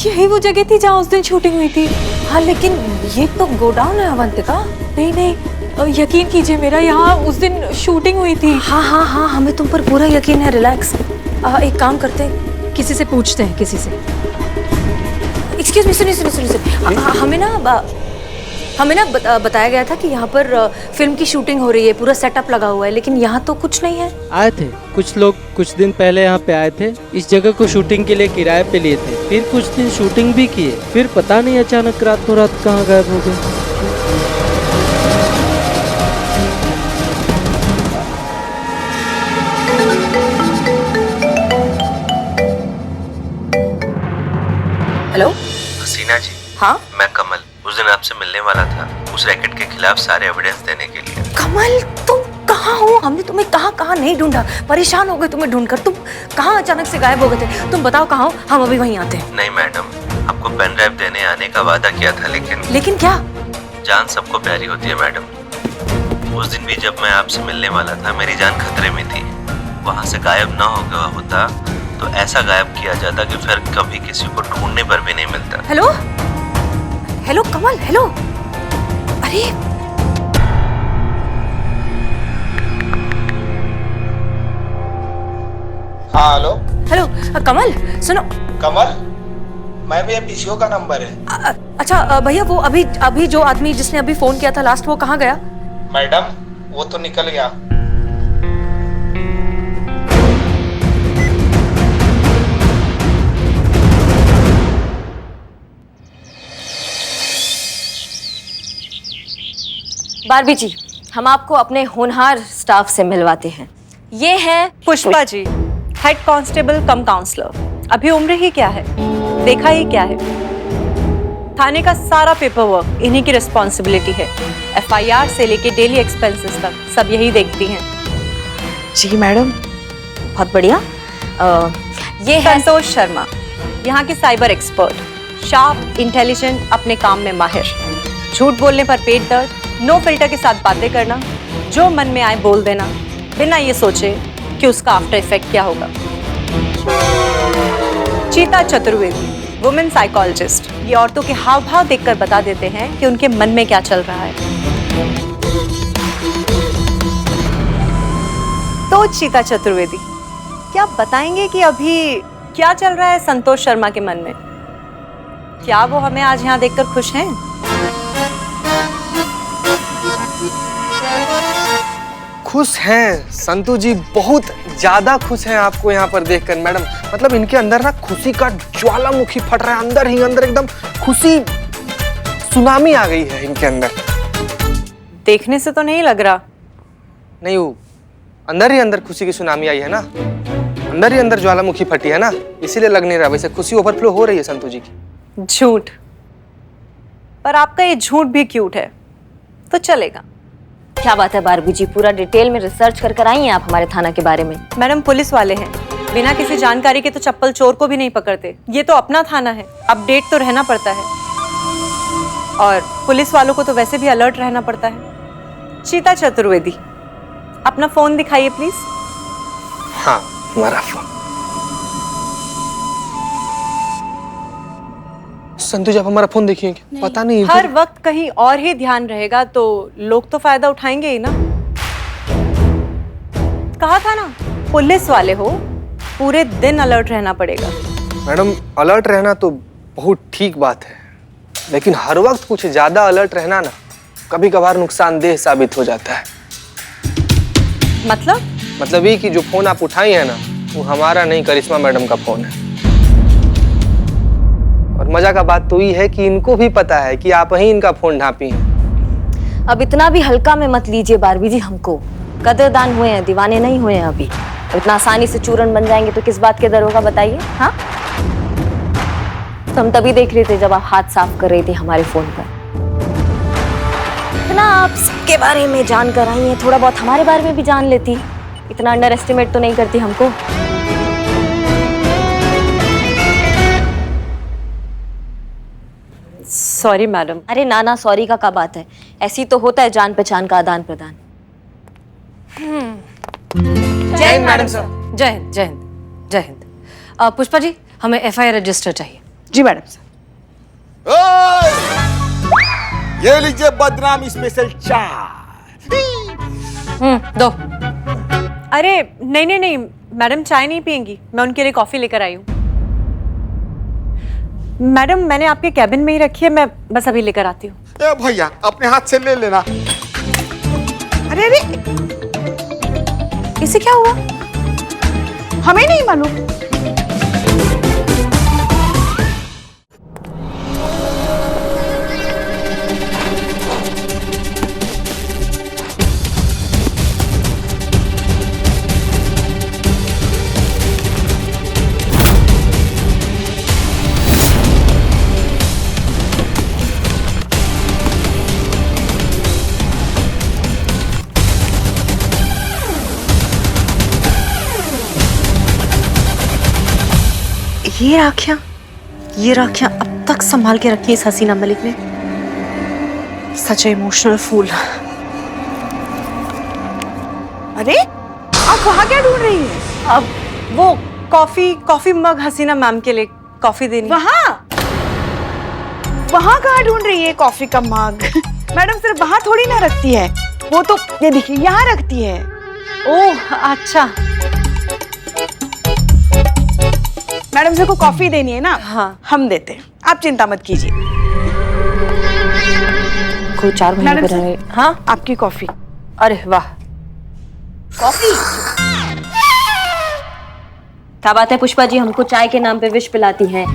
यही वो जगह थी जहाँ उस दिन शूटिंग हुई थी। हाँ लेकिन ये तो गोडाउन है अवंतिका। नहीं नहीं, यकीन कीजिए मेरा, यहाँ उस दिन शूटिंग हुई थी। हाँ हाँ हाँ, हमें तुम पर पूरा यकीन है, रिलैक्स। एक काम करते हैं, किसी से पूछते हैं, किसी से। एक्सक्यूज मी, सुनिए सुनिए सुनिए, हमें ना बताया गया था कि यहाँ पर फिल्म की शूटिंग हो रही है, पूरा सेटअप लगा हुआ है, लेकिन यहाँ तो कुछ नहीं है। आए थे कुछ लोग, कुछ दिन पहले यहाँ पे आए थे, इस जगह को शूटिंग के लिए किराए पे लिए थे, फिर कुछ दिन शूटिंग भी किए, फिर पता नहीं अचानक रातों रात कहाँ गायब हो गए। हेलो हसीना जी। हाँ मैं कमल, उस दिन आपसे मिलने वाला था उस रैकेट के खिलाफ सारे एविडेंस देने के लिए। कमल, तुम कहाँ हो? हमने तुम्हें कहाँ नहीं ढूंढा, परेशान हो गए तुम्हें ढूंढकर। तुम कहाँ अचानक से गायब हो गए थे? तुम बताओ कहाँ हो, हम अभी वहीं आते हैं। नहीं मैडम, आपको पेन ड्राइव देने आने का वादा किया था, लेकिन क्या? जान सबको प्यारी होती है मैडम। उस दिन भी जब मैं आपसे मिलने वाला था मेरी जान खतरे में थी। वहाँ से गायब ना हो गया होता तो ऐसा गायब किया जाता कि फिर कभी किसी को ढूंढने पर भी नहीं मिलता। हेलो हेलो कमल, हेलो। अरे हाँ हेलो। हेलो कमल, सुनो। कमल, मैं भी पीसीओ का नंबर है। अच्छा भैया, वो अभी जो आदमी जिसने अभी फोन किया था लास्ट, वो कहाँ गया? मैडम वो तो निकल गया। बारबी जी, हम आपको अपने होनहार स्टाफ से मिलवाते हैं। ये है पुष्पा जी, हेड कांस्टेबल कम काउंसलर। अभी उम्र ही क्या है, देखा ही क्या है। थाने का सारा पेपर वर्क इन्हीं की रिस्पॉन्सिबिलिटी है। एफआईआर से लेके डेली एक्सपेंसेस तक सब यही देखती हैं। जी मैडम, बहुत बढ़िया। ये है संतोष शर्मा, यहाँ की साइबर एक्सपर्ट, शार्प, इंटेलिजेंट, अपने काम में माहिर। झूठ बोलने पर पेट दर्द, नो फिल्टर के साथ बातें करना, जो मन में आए बोल देना, बिना ये सोचे कि उसका आफ्टर इफेक्ट क्या होगा। चीता चतुर्वेदी, वुमेन साइकोलॉजिस्ट, ये औरतों के हाव भाव देखकर बता देते हैं कि उनके मन में क्या चल रहा है। तो चीता चतुर्वेदी, क्या आप बताएंगे कि अभी क्या चल रहा है संतोष शर्मा के मन में? क्या वो हमें आज यहाँ देखकर खुश हैं? खुश हैं संतू जी, बहुत ज्यादा खुश हैं आपको यहाँ पर देखकर मैडम। मतलब इनके अंदर ना खुशी का ज्वालामुखी फट रहा है, अंदर ही अंदर एकदम खुशी सुनामी आ गई है इनके अंदर। देखने से तो नहीं लग रहा। नहीं, वो अंदर ही अंदर खुशी की सुनामी आई है ना, अंदर ही अंदर ज्वालामुखी फटी है ना, इसीलिए लग नहीं रहा। वैसे खुशी ओवरफ्लो हो रही है संतू जी की। झूठ, पर आपका ये झूठ भी क्यूट है, तो चलेगा। क्या बात है बारबी जी, पूरा डिटेल में रिसर्च कर आई हैं आप हमारे थाना के बारे में। मैडम पुलिस वाले हैं, बिना किसी जानकारी के तो चप्पल चोर को भी नहीं पकड़ते। ये तो अपना थाना है, अपडेट तो रहना पड़ता है, और पुलिस वालों को तो वैसे भी अलर्ट रहना पड़ता है। चीता चतुर्वेदी, अपना फोन दिखाइए प्लीज। हाँ, हमारा फोन। संतू जी, आप हमारा फोन देखिए। पता नहीं, हर वक्त कहीं और ही ध्यान रहेगा तो लोग तो फायदा उठाएंगे ही ना। कहा था ना, पुलिस वाले हो, पूरे दिन अलर्ट रहना पड़ेगा। मैडम अलर्ट रहना तो बहुत ठीक बात है, लेकिन हर वक्त कुछ ज्यादा अलर्ट रहना ना कभी कभार नुकसानदेह साबित हो जाता है। मतलब ये कि जो फोन आप उठाई है ना, वो हमारा नहीं, करिश्मा मैडम का फोन है। और मजा का बात तो ये है कि इनको भी पता है कि आप ही इनका फोन ढांपी हैं। अब इतना भी हल्का में मत लीजिए बारबी जी हमको। कदरदान हुए हैं, दीवाने नहीं हुए हैं अभी। इतना आसानी से चूरन बन जाएंगे तो किस बात के डर होगा बताइए। हाँ, तो हम तभी देख रहे थे जब आप हाथ साफ कर रहे थे हमारे फोन पर। इतना आप सबके बारे में जान कर आई हैं, थोड़ा बहुत हमारे बारे में भी जान लेती, इतना अंडर एस्टिमेट तो नहीं करती हमको। Sorry madam. अरे ना ना, सॉरी का क्या बात है, ऐसी तो होता है जान पहचान का आदान प्रदान। जय हिंद मैडम सर। जय हिंद, जय हिंद, जय हिंद। पुष्पा जी, हमें एफआईआर रजिस्टर चाहिए। जी मैडम सर। ये लीजिए बदनाम स्पेशल चाय। दो। अरे नहीं नहीं नहीं, मैडम चाय नहीं पियेंगी, मैं उनके लिए कॉफी लेकर आई हूँ। मैडम मैंने आपके कैबिन में ही रखी है, मैं बस अभी लेकर आती हूँ। ए भैया अपने हाथ से ले लेना। अरे अरे, इसे क्या हुआ? हमें नहीं मालूम। ये राखियां अब तक संभाल के रखी इस हसीना मलिक ने। सच इमोशनल फूल। अरे आप वहाँ क्या ढूंढ रही हैं? अब वो कॉफी मग हसीना मैम के लिए कॉफी देनी। वहाँ कहाँ ढूंढ रही है कॉफी का मग? मैडम सिर्फ वहाँ थोड़ी ना रखती है, वो तो ये देखिए यहाँ रखती है। ओह अच्छा। मैडम से को कॉफी देनी है ना? हाँ। हम देते हैं, आप चिंता मत कीजिए। कोई 4 महीने मैडम पर रहे। हाँ आपकी कॉफी। अरे वाह, कॉफी? क्या बात है पुष्पा जी, हमको चाय के नाम पे विश पिलाती हैं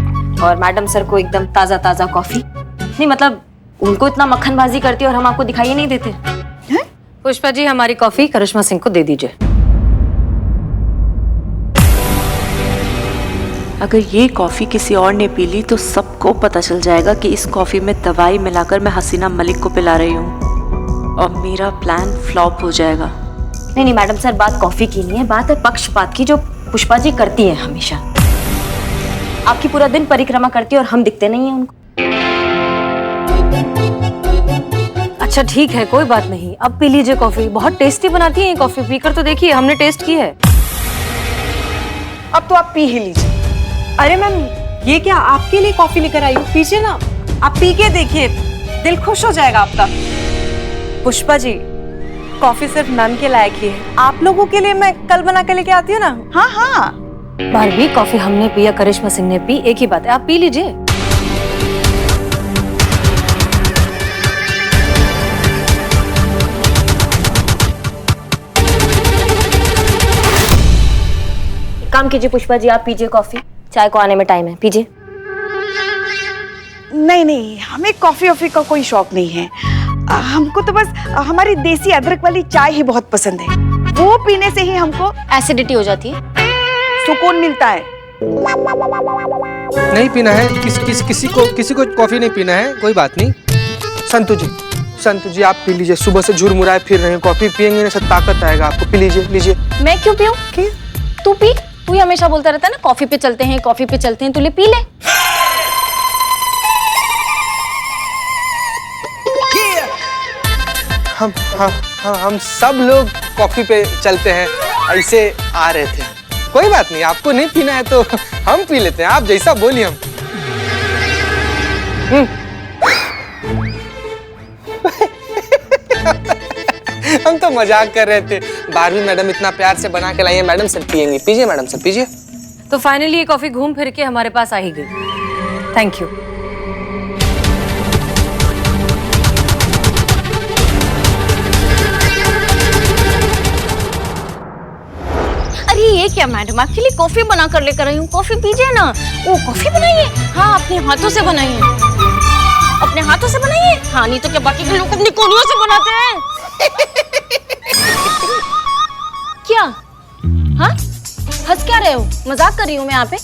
और मैडम सर को एकदम ताजा ताजा कॉफी। नहीं मतलब उनको इतना मक्खनबाजी करती है और हम आपको दिखाई नहीं देते हैं? पुष्पा जी हमारी कॉफी करिश्मा सिंह को दे दीजिए। अगर ये कॉफ़ी किसी और ने पी ली तो सबको पता चल जाएगा कि इस कॉफ़ी में दवाई मिलाकर मैं हसीना मलिक को पिला रही हूँ और मेरा प्लान फ्लॉप हो जाएगा। नहीं नहीं मैडम सर, बात कॉफी की नहीं है, बात है पक्षपात की जो पुष्पा जी करती है हमेशा। आपकी पूरा दिन परिक्रमा करती है और हम दिखते नहीं है उनको। अच्छा ठीक है, कोई बात नहीं, अब पी लीजिए कॉफी। बहुत टेस्टी बनाती है ये कॉफी, पीकर तो देखिए, हमने टेस्ट की है। अब तो आप पी ही लीजिए। अरे मैम ये क्या आपके लिए कॉफी लेकर आई हूँ, पीछे ना, आप पी के देखिए, दिल खुश हो जाएगा आपका। पुष्पा जी कॉफी सिर्फ मैम के लायक ही है, आप लोगों के लिए मैं कल बना के लेके आती हूँ ना। हाँ हाँ, बारबी कॉफी हमने पी या करिश्मा सिंह ने पी, एक ही बात है, आप पी लीजिए। काम कीजिए पुष्पा जी, आप पीजिए कॉफी, चाय को आने में टाइम है, पीजिए। नहीं नहीं, हमें कॉफी वॉफी का कोई शौक नहीं है। हमको तो बस हमारी देसी अदरक वाली चाय ही बहुत पसंद है, वो पीने से ही हमको एसिडिटी हो जाती है, सुकून मिलता है। नहीं पीना है, किसी को कॉफी नहीं पीना है, कोई बात नहीं। संतु जी आप पी लीजिए, सुबह से झुरमुराए फिर रहे हैं, कॉफी पियेंगे ना सब ताकत आएगा आपको, पी लीजिए। मैं क्यों पीऊं? तू पी, तू ही हमेशा बोलता रहता है ना कॉफी पे चलते हैं, तू ले पी ले। हम सब लोग कॉफी पे चलते हैं, ऐसे आ रहे थे। कोई बात नहीं, आपको नहीं पीना है तो हम पी लेते हैं, आप जैसा बोलिए। हम तो मजाक कर रहे थे, बारहवीं मैडम इतना प्यार से बना के लाई है, मैडम सर पियेंगी, पीजिए मैडम सर पीजिए। तो फाइनली ये कॉफी घूम फिर के हमारे पास आ ही गई, थैंक यू। अरे ये क्या मैडम, आपके लिए कॉफी बना कर लेकर आई हूँ, कॉफी पीजिए ना। ओ कॉफी बनाइए, हाँ अपने हाथों से बनाइए, अपने हाथों से बनाइए। हाँ नहीं तो क्या बाकी के लोग अपनी कोलियों से बनाते हैं? क्या? हाँ हंस क्या रहे हो, मजाक कर रही हूँ मैं यहाँ पे।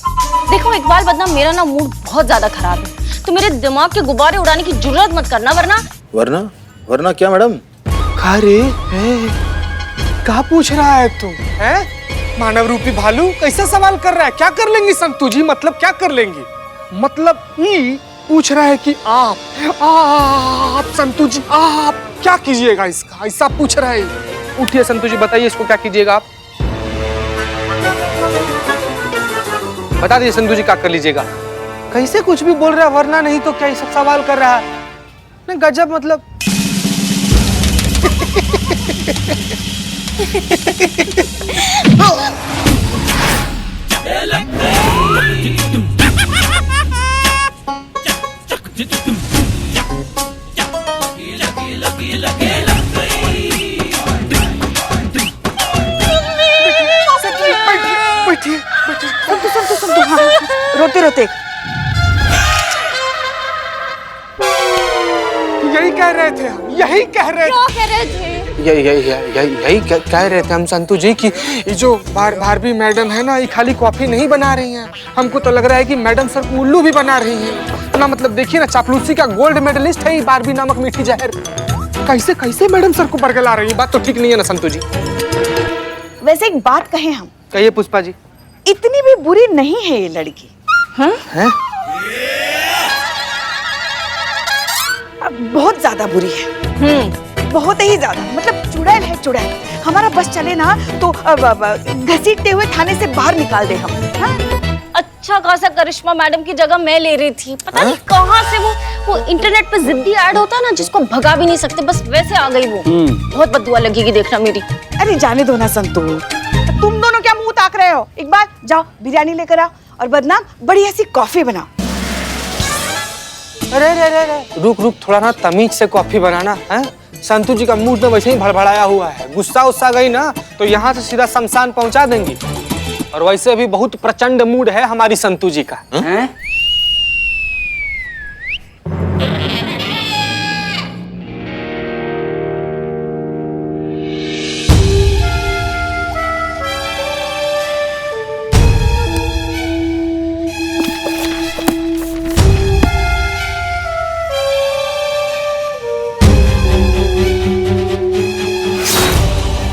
देखो इकबाल बदनाम, मेरा ना मूड बहुत ज्यादा खराब है, तो मेरे दिमाग के गुब्बारे उड़ाने की जरूरत मत करना, वरना क्या मैडम? अरे क्या पूछ रहा है तुम? हैं? मानव रूपी भालू कैसा सवाल कर रहा है? क्या कर लेंगी संतु जी, मतलब क्या कर लेंगी? मतलब ये पूछ रहा है कि आप संतु जी आप क्या कीजिएगा इसका, ऐसा पूछ रहा है। उठिए संतु जी, बताइए इसको क्या कीजिएगा आप, बता दीजिए संतु जी क्या कर लीजिएगा। कैसे कुछ भी बोल रहा है, वरना नहीं तो क्या ये सब सवाल कर रहा है? नहीं गजब मतलब। बैठिए बैठिए। सुन हाँ, रोते रोते यही कह रहे थे हम, यही कह रहे थे। यही कह रहे थे हम संतू जी कि ये जो भारबी मैडम है ना, ये खाली कॉफी नहीं बना रही हैं, हमको तो लग रहा है कि मैडम सर को उल्लू भी बना रही हैं ना। मतलब देखिए ना, चापलूसी का गोल्ड मेडलिस्ट है ये बारबी नामक मीठी जहर। कैसे कैसे मैडम सर को बरगला रही है, बात तो ठीक नहीं है ना संतू जी। वैसे एक बात कहें हम, कहिए पुष्पा जी। इतनी भी बुरी नहीं है ये लड़की। हैं? बहुत ज्यादा बुरी है। बहुत ही ज्यादा, मतलब चुड़ैल है चुड़ैल। हमारा बस चले ना तो घसीटते हुए थाने से बाहर निकाल दे हम। हाँ? अच्छा खासा करिश्मा मैडम की जगह मैं ले रही थी। पता नहीं कहाँ से वो इंटरनेट पे जिद्दी ऐड होता है ना, जिसको भगा भी नहीं सकते, बस वैसे आ गई वो। बहुत बददुआ लगेगी देखना मेरी। अरे जाने दो ना संतू, तुम दोनों क्या मुंह ताक रहे हो? एक बार जाओ बिरयानी लेकर आओ और बदनाम बढ़िया सी कॉफी बनाओ। अरे रुक थोड़ा ना तमीज से कॉफी बनाना है। संतू जी का मूड तो वैसे ही भड़बड़ाया हुआ है, गुस्सा गई ना तो यहाँ से सीधा शमशान पहुंचा देंगी। और वैसे भी बहुत प्रचंड मूड है हमारी संतू जी का।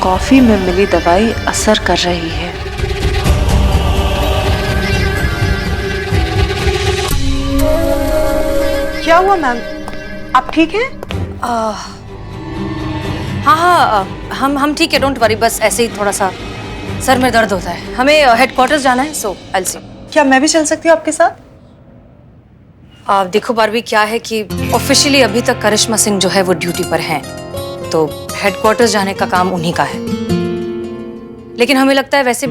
कॉफी में मिली दवाई असर कर रही है। क्या हुआ मैम, आप ठीक हैं? हाँ, हम ठीक है, डोंट वरी। बस ऐसे ही थोड़ा सा सर में दर्द होता है। हमें हेडक्वार्टर्स जाना है, सो आई विल सी। क्या मैं भी चल सकती हूँ आपके साथ? देखो बारबी, क्या है कि ऑफिशियली अभी तक करिश्मा सिंह जो है वो ड्यूटी पर हैं, तो हेडक्वार्टर्स जाने का काम उन्हीं का है। लेकिन हमें लगता है वैसे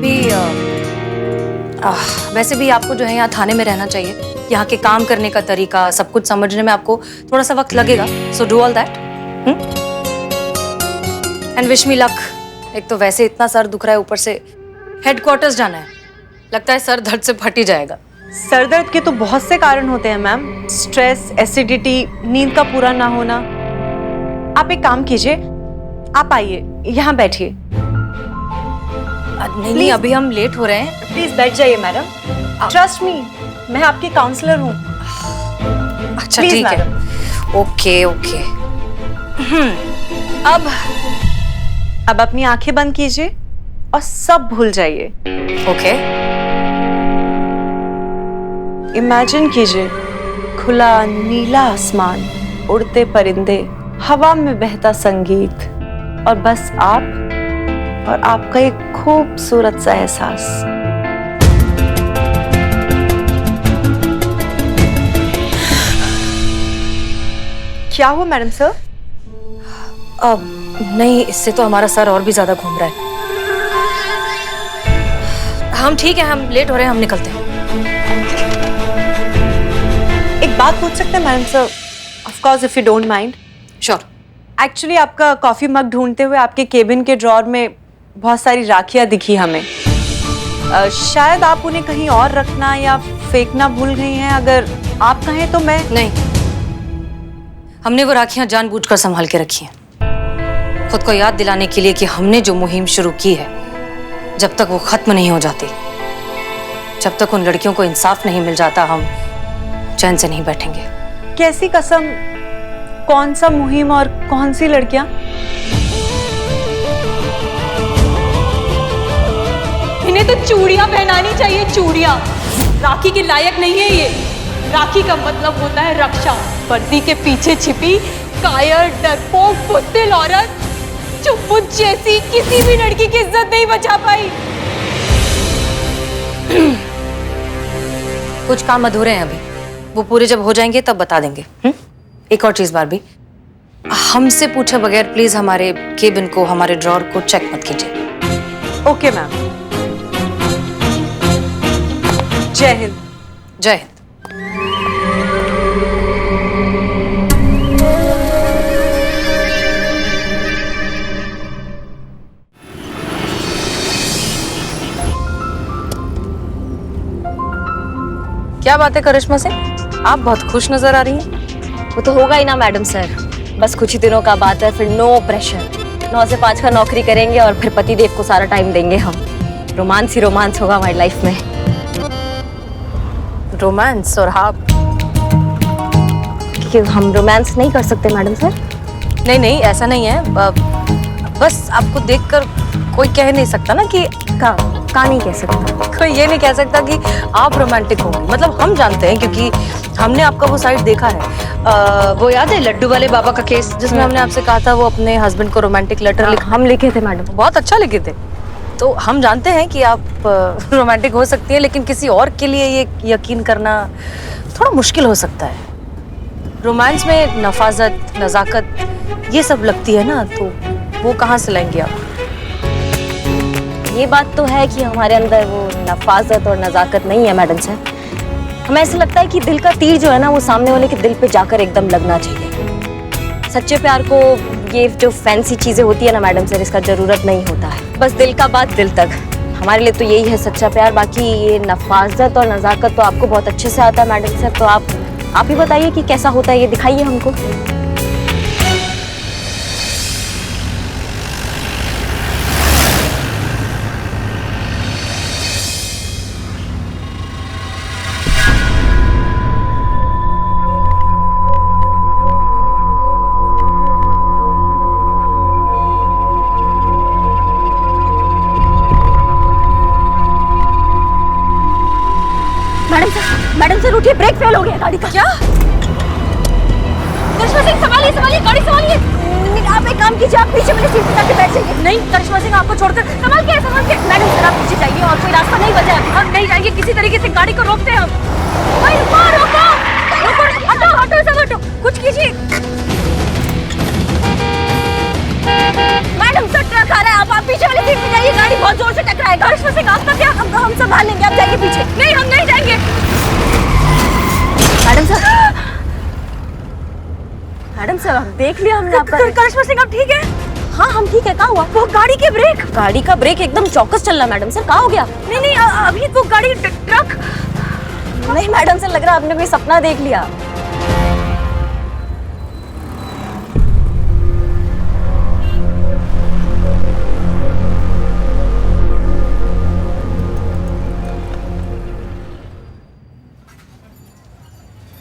भी आपको जो है यहाँ थाने में रहना चाहिए। यहाँ के काम करने का तरीका, सब कुछ समझने में आपको थोड़ा सा वक्त लगेगा। So do all that and wish me luck. एक तो वैसे इतना सर दुख रहा है, ऊपर से हेडक्वार्टर्स जाना है। लगता है सर दर्द से फट ही जाएगा। सर दर्द के तो बहुत से कारण होते हैं मैम, स्ट्रेस, एसिडिटी, नींद का पूरा ना होना। आप एक काम कीजिए, आप आइए यहाँ बैठिए। नहीं, अभी हम लेट हो रहे हैं, प्लीज बैठ जाइए मैडम। ट्रस्ट मी, मैं आपकी काउंसलर हूँ। अच्छा ठीक है, ओके। अब अपनी आंखें बंद कीजिए और सब भूल जाइए। ओके, इमेजिन कीजिए खुला नीला आसमान, उड़ते परिंदे, हवा में बहता संगीत और बस आप और आपका एक खूबसूरत सा एहसास। क्या हुआ मैडम सर? नहीं, इससे तो हमारा सर और भी ज्यादा घूम रहा है। हम ठीक है, हम लेट हो रहे हैं, हम निकलते हैं। एक बात पूछ सकते हैं madam sir? Of course, if you don't mind. Sure. Actually आपका कॉफी मग ढूंढते हुए आपके केबिन के ड्रॉर में बहुत सारी राखियां दिखी हमें। शायद आप उन्हें कहीं और रखना या फेंकना भूल गई हैं। अगर आप कहें तो मैं। नहीं, हमने वो राखियां जानबूझकर संभाल के रखी हैं, खुद को याद दिलाने के लिए कि हमने जो मुहिम शुरू की है, जब तक वो खत्म नहीं हो जाती, जब तक उन लड़कियों को इंसाफ नहीं मिल जाता, हम चैन से नहीं बैठेंगे। कैसी कसम? कौन सा मुहिम और कौन सी लड़कियां? इन्हें तो चूड़ियां पहनानी चाहिए, चूड़ियां। राखी के लायक नहीं है ये। राखी का मतलब होता है रक्षा। वर्दी के पीछे छिपी कायर, डरपोक, बुज़दिल औरत चुप्पुच जैसी किसी भी लड़की की इज्जत नहीं बचा पाई। कुछ काम अधूरे हैं अभी, वो पूरे जब हो जाएंगे तब बता देंगे। एक और चीज बारबी, हमसे पूछे बगैर प्लीज हमारे केबिन को, हमारे ड्रॉर को चेक मत कीजिए। Okay ma'am. जय हिंद। जय हिंद। क्या बात है करिश्मा से, आप बहुत खुश नजर आ रही हैं। वो तो होगा ही ना मैडम सर, बस कुछ ही दिनों का बात है, फिर नो प्रेशर, 9 से 5 का नौकरी करेंगे और फिर पतिदेव को सारा टाइम देंगे हम। रोमांस ही रोमांस होगा हमारी लाइफ में। रोमांस? और आप? क्यों हम रोमांस नहीं कर सकते मैडम सर? नहीं नहीं, ऐसा नहीं है, बस आपको देखकर कोई कह नहीं सकता ना कि का नहीं कह सकता। कोई ये नहीं कह सकता कि आप रोमांटिक होंगे, मतलब हम जानते हैं क्योंकि हमने आपका वो साइड देखा है। वो याद है लड्डू वाले बाबा का केस जिसमें हमने आपसे कहा था वो अपने हस्बैंड को रोमांटिक लेटर हम लिखे थे मैडम, बहुत अच्छा लिखे थे। तो हम जानते हैं कि आप रोमांटिक हो सकती है, लेकिन किसी और के लिए ये यकीन करना थोड़ा मुश्किल हो सकता है। रोमांस में नफाजत, नजाकत ये सब लगती है ना, तो वो कहाँ से लाएंगे आप? ये बात तो है कि हमारे अंदर वो नफाजत और नजाकत नहीं है मैडम सर। हमें ऐसा लगता है कि दिल का तीर जो है ना वो सामने वाले के दिल पे जाकर एकदम लगना चाहिए। सच्चे प्यार को ये जो फैंसी चीजें होती है ना मैडम सर, इसका जरूरत नहीं होता है। बस दिल का बात दिल तक, हमारे लिए तो यही है सच्चा प्यार। बाकी ये नफाजत और नजाकत तो आपको बहुत अच्छे से आता है मैडम सर, तो आप ही बताइए कि कैसा होता है, ये दिखाइए हमको। मैडम सर उठिए, ब्रेक फेल हो गया गाड़ी का। क्या? करिश्मा सिंह संभालिए संभालिए, गाड़ी संभालिए। आप एक काम कीजिए, आप पीछे मेरी सीट पे जाके बैठ जाइए। नहीं करिश्मा सिंह, आपको छोड़कर संभाल के मैडम सर आप पीछे जाइए और कोई रास्ता नहीं बचा है। हम नहीं जाएंगे, किसी तरीके से गाड़ी को रोकते हैं हम। भाई रोको, हटो सब हटो, कुछ कीजिए। मैडम सर ट्रक आ रहा है, आप पीछे वाली सीट पे जाइए, गाड़ी बहुत जोर से टकराएगा। करिश्मा सिंह आपका क्या, हम संभाल लेंगे, आप जाइए पीछे। नहीं हम नहीं जाएंगे। मैडम सर आप देख लिया हमने आपका। करिश्मा सिंह आप ठीक है? हाँ हम ठीक है। कहाँ हुआ? वो गाड़ी के ब्रेक, गाड़ी का ब्रेक एकदम चौकस चल रहा मैडम सर, कहाँ हो गया? नहीं अभी वो गाड़ी ट्रक। नहीं मैडम सर, लग रहा है आपने कोई सपना देख लिया।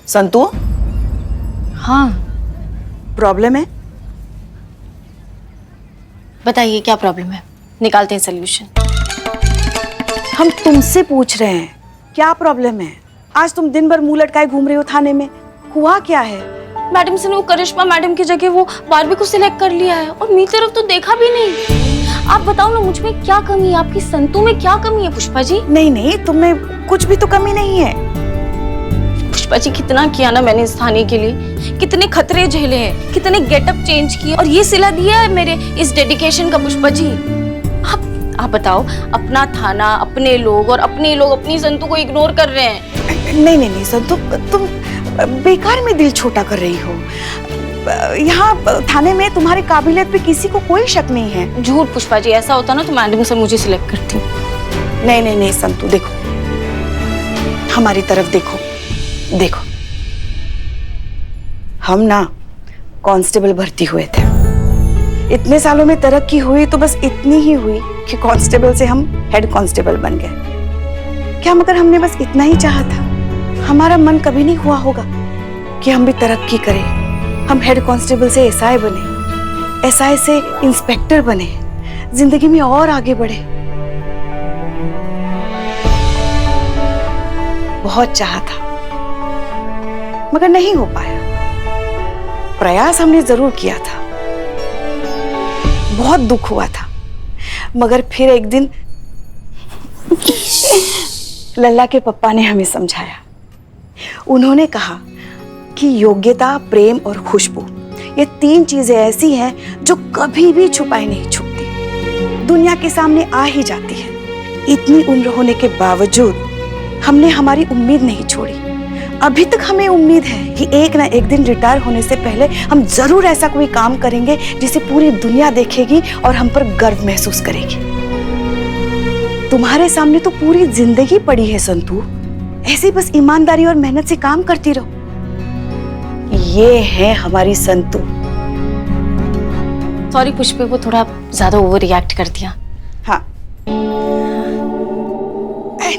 संतु, हाँ प्रॉब्लम है? बताइए क्या प्रॉब्लम है, निकालते हैं सोल्यूशन। हम तुमसे पूछ रहे हैं क्या प्रॉब्लम है? आज तुम दिन भर मुंह लटकाए घूम रहे हो थाने में, हुआ क्या है? मैडम से वो करिश्मा मैडम की जगह वो बारबी को सिलेक्ट कर लिया है और मेरी तरफ तो देखा भी नहीं। आप बताओ ना, मुझ में क्या कमी है, आपकी संतु में क्या कमी है पुष्पा जी? नहीं तुम्हें कुछ भी तो कमी नहीं है। पुष्पा जी कितना किया ना मैंने इस थाने के लिए, कितने खतरे झेले हैं, कितने गेटअप चेंज किए और ये सिला दिया है मेरे इस डेडिकेशन का। पुष्पा जी आप बताओ, अपना थाना, अपने लोग और अपने लोग अपनी संतु को इग्नोर कर रहे हैं। नहीं संतु, तुम बेकार में दिल छोटा कर रही हो। यहाँ थाने में तुम्हारी काबिलियत पे किसी को कोई शक नहीं है। झूठ पुष्पा जी, ऐसा होता ना तो मैडम से मुझे सिलेक्ट करती। नहीं संतु, देखो हमारी तरफ देखो, हम ना कांस्टेबल भर्ती हुए थे। इतने सालों में तरक्की हुई तो बस इतनी ही हुई कि कांस्टेबल से हम हेड कांस्टेबल बन गए। क्या मगर हमने बस इतना ही चाहा था? हमारा मन कभी नहीं हुआ होगा कि हम भी तरक्की करें, हम हेड कांस्टेबल से एसआई बने, एसआई से इंस्पेक्टर बने, जिंदगी में और आगे बढ़े। बहुत चाहा था मगर नहीं हो पाया। प्रयास हमने जरूर किया था, बहुत दुख हुआ था, मगर फिर एक दिन लल्ला के पप्पा ने हमें समझाया। उन्होंने कहा कि योग्यता, प्रेम और खुशबू, ये 3 चीजें ऐसी हैं जो कभी भी छुपाई नहीं छुपती, दुनिया के सामने आ ही जाती है। इतनी उम्र होने के बावजूद हमने हमारी उम्मीद नहीं छोड़ी। अभी तक हमें उम्मीद है कि एक ना एक दिन रिटायर होने से पहले हम जरूर ऐसा कोई काम करेंगे जिसे पूरी दुनिया देखेगी और हम पर गर्व महसूस करेगी। तुम्हारे सामने तो पूरी जिंदगी पड़ी है संतू, ऐसे बस ईमानदारी और मेहनत से काम करती रहो। ये है हमारी संतू। सॉरी पुष्पे, वो थोड़ा ज्यादा ओवर रिएक्ट कर दिया। हाँ,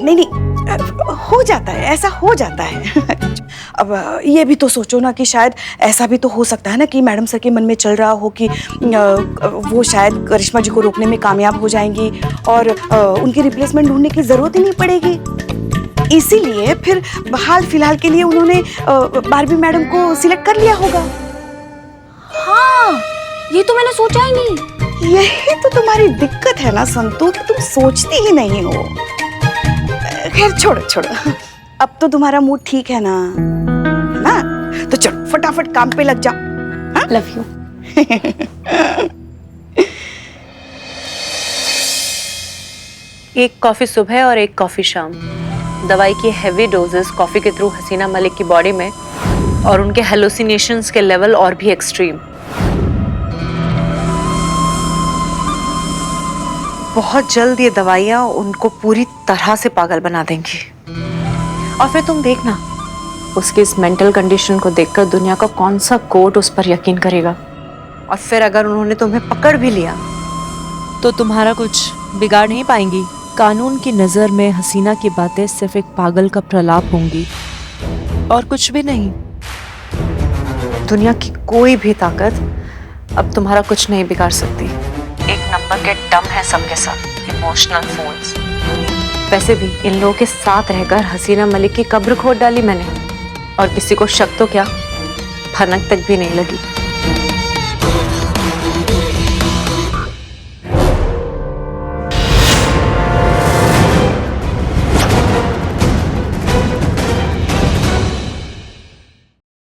नहीं, हो जाता है, ऐसा हो जाता है। अब ये भी तो सोचो ना कि शायद ऐसा भी तो हो सकता है ना कि मैडम सर के मन में चल रहा हो कि वो शायद करिश्मा जी को रोकने में कामयाब हो जाएंगी और उनकी रिप्लेसमेंट ढूंढने की जरूरत ही नहीं पड़ेगी। इसीलिए फिर हाल फिलहाल के लिए उन्होंने बारबी मैडम को सिलेक्ट कर लिया होगा। हाँ, ये तो मैंने सोचा ही नहीं। यही तो तुम्हारी दिक्कत है ना संतू, कि तुम सोचती ही नहीं हो। खैर छोड़ो, अब तो तुम्हारा मूड ठीक है ना, तो चलो फटाफट काम पे लग जाओ। Love you. एक कॉफी सुबह और एक कॉफी शाम। दवाई की हैवी डोजेस कॉफी के थ्रू हसीना मलिक की बॉडी में और उनके हेलुसिनेशंस के लेवल और भी एक्सट्रीम। बहुत जल्द ये दवाइयाँ उनको पूरी तरह से पागल बना देंगी। और फिर तुम देखना, उसकी इस मेंटल कंडीशन को देखकर दुनिया का कौन सा कोर्ट उस पर यकीन करेगा। और फिर अगर उन्होंने तुम्हें पकड़ भी लिया तो तुम्हारा कुछ बिगाड़ नहीं पाएंगी। कानून की नज़र में हसीना की बातें सिर्फ एक पागल का प्रलाप होंगी और कुछ भी नहीं। दुनिया की कोई भी ताकत अब तुम्हारा कुछ नहीं बिगाड़ सकती। एक नंबर के डम है सबके सब, इमोशनल फूल्स। वैसे भी इन लोगों के साथ रहकर हसीना मलिक की कब्र खोद डाली मैंने, और किसी को शक तो क्या, भनक तक भी नहीं लगी।